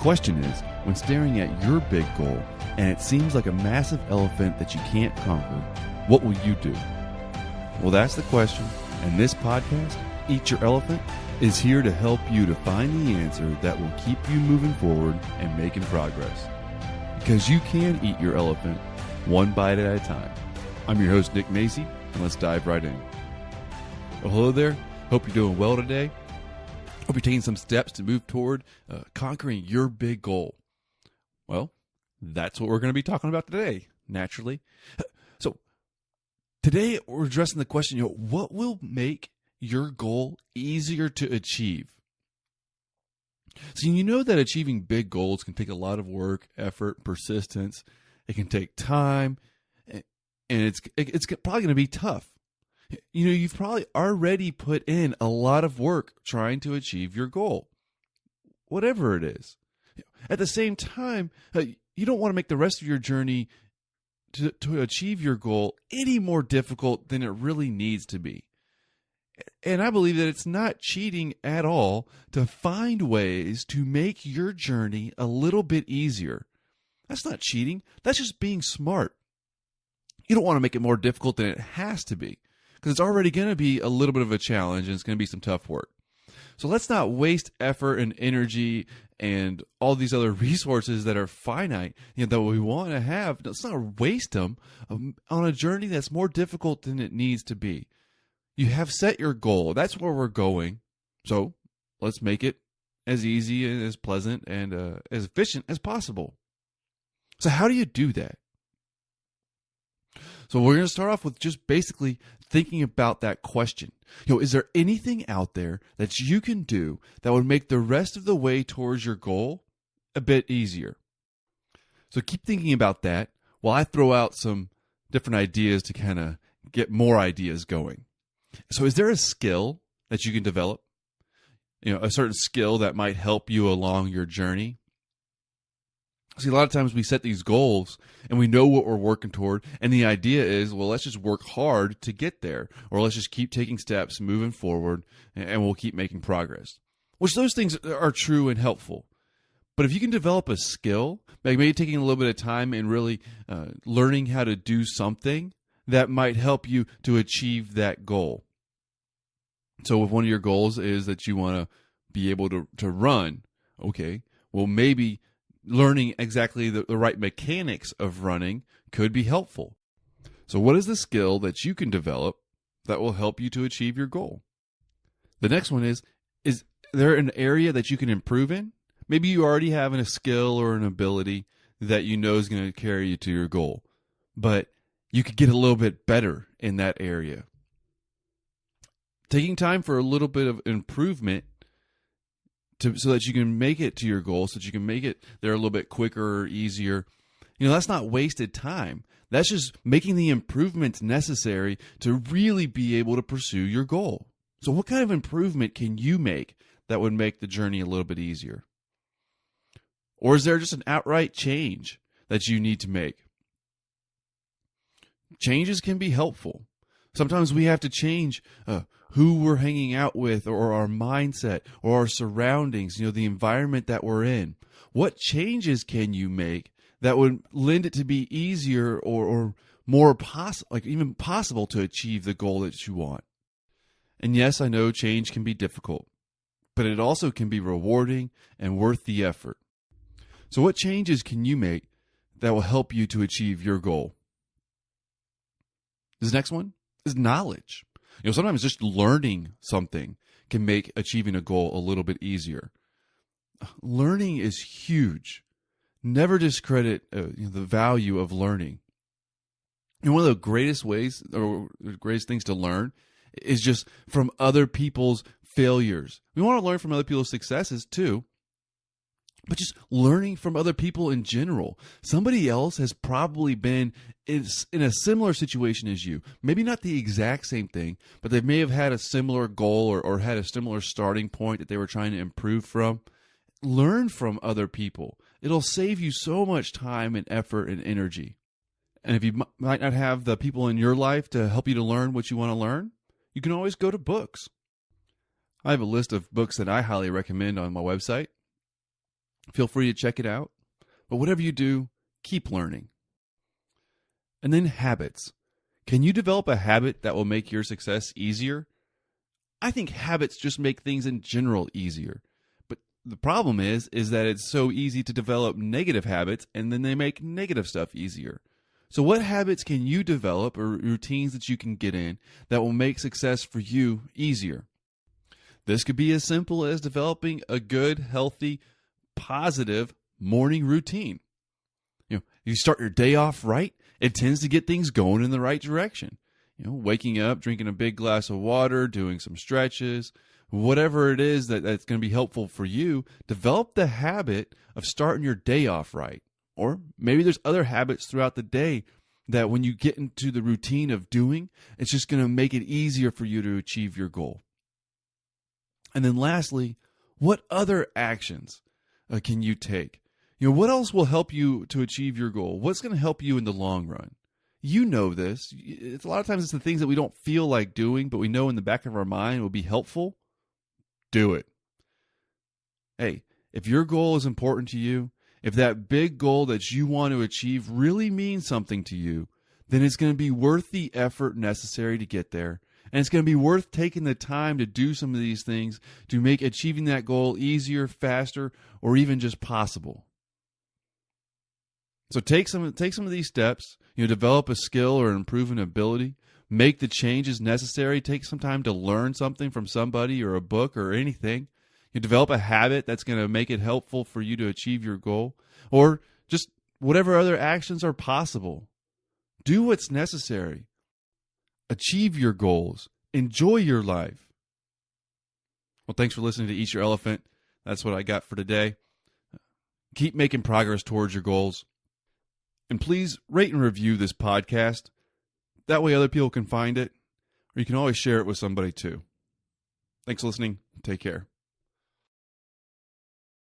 question is, when staring at your big goal and it seems like a massive elephant that you can't conquer, what will you do? Well, that's the question, and this podcast, Eat Your Elephant, is here to help you to find the answer that will keep you moving forward and making progress. Because you can eat your elephant one bite at a time. I'm your host, Nick Macy, and let's dive right in. Well, hello there. Hope you're doing well today. Hope you're taking some steps to move toward conquering your big goal. Well, that's what we're going to be talking about today, naturally. So today we're addressing the question, what will make your goal easier to achieve? So you know that achieving big goals can take a lot of work, effort, persistence. It can take time, and it's probably going to be tough. You know, you've probably already put in a lot of work trying to achieve your goal, whatever it is. At the same time, you don't want to make the rest of your journey to achieve your goal any more difficult than it really needs to be. And I believe that it's not cheating at all to find ways to make your journey a little bit easier. That's not cheating. That's just being smart. You don't want to make it more difficult than it has to be, because it's already going to be a little bit of a challenge and it's going to be some tough work. So let's not waste effort and energy and all these other resources that are finite, that we want to have. Let's not waste them on a journey that's more difficult than it needs to be. You have set your goal. That's where we're going. So let's make it as easy and as pleasant and as efficient as possible. So how do you do that? So we're going to start off with just basically thinking about that question. Is there anything out there that you can do that would make the rest of the way towards your goal a bit easier? So keep thinking about that while I throw out some different ideas to kind of get more ideas going. So is there a skill that you can develop? A certain skill that might help you along your journey? See, a lot of times we set these goals and we know what we're working toward, and the idea is, well, let's just work hard to get there, or let's just keep taking steps, moving forward, and we'll keep making progress. Which those things are true and helpful. But if you can develop a skill, like maybe taking a little bit of time and really learning how to do something that might help you to achieve that goal. So if one of your goals is that you want to be able to run, okay, well, maybe learning exactly the right mechanics of running could be helpful. So what is the skill that you can develop that will help you to achieve your goal? The next one is there an area that you can improve in? Maybe you already have a skill or an ability that you know is going to carry you to your goal, but you could get a little bit better in that area. Taking time for a little bit of improvement so that you can make it to your goal, so that you can make it there a little bit quicker or easier. That's not wasted time. That's just making the improvements necessary to really be able to pursue your goal. So what kind of improvement can you make that would make the journey a little bit easier? Or is there just an outright change that you need to make? Changes can be helpful. Sometimes we have to change who we're hanging out with, or our mindset, or our surroundings, the environment that we're in. What changes can you make that would lend it to be easier or more even possible to achieve the goal that you want? And yes, I know change can be difficult, but it also can be rewarding and worth the effort. So what changes can you make that will help you to achieve your goal? This next one is knowledge. Sometimes just learning something can make achieving a goal a little bit easier. Learning is huge. Never discredit the value of learning. One of the greatest ways or greatest things to learn is just from other people's failures. We want to learn from other people's successes too, but just learning from other people in general. Somebody else has probably been in a similar situation as you. Maybe not the exact same thing, but they may have had a similar goal or had a similar starting point that they were trying to improve from. Learn from other people. It'll save you so much time and effort and energy. And if you might not have the people in your life to help you to learn what you want to learn, you can always go to books. I have a list of books that I highly recommend on my website. Feel free to check it out. But whatever you do, keep learning. And then habits. Can you develop a habit that will make your success easier? I think habits just make things in general easier. But the problem is that it's so easy to develop negative habits and then they make negative stuff easier. So what habits can you develop or routines that you can get in that will make success for you easier? This could be as simple as developing a good, healthy, positive morning routine. You start your day off right, it tends to get things going in the right direction. Waking up, drinking a big glass of water, doing some stretches, whatever it is that's going to be helpful for you, develop the habit of starting your day off right. Or maybe there's other habits throughout the day that when you get into the routine of doing, it's just going to make it easier for you to achieve your goal. And then lastly, what other actions can you take? What else will help you to achieve your goal? What's going to help you in the long run? You know this. It's a lot of times it's the things that we don't feel like doing, but we know in the back of our mind will be helpful. Do it. Hey, if your goal is important to you, if that big goal that you want to achieve really means something to you, then it's going to be worth the effort necessary to get there. And it's going to be worth taking the time to do some of these things to make achieving that goal easier, faster, or even just possible. So take some of these steps, develop a skill or improve an ability, make the changes necessary, take some time to learn something from somebody or a book or anything. You develop a habit that's going to make it helpful for you to achieve your goal, or just whatever other actions are possible. Do what's necessary. Achieve your goals. Enjoy your life. Well, thanks for listening to Eat Your Elephant. That's what I got for today. Keep making progress towards your goals. And please rate and review this podcast. That way other people can find it, or you can always share it with somebody too. Thanks for listening. Take care.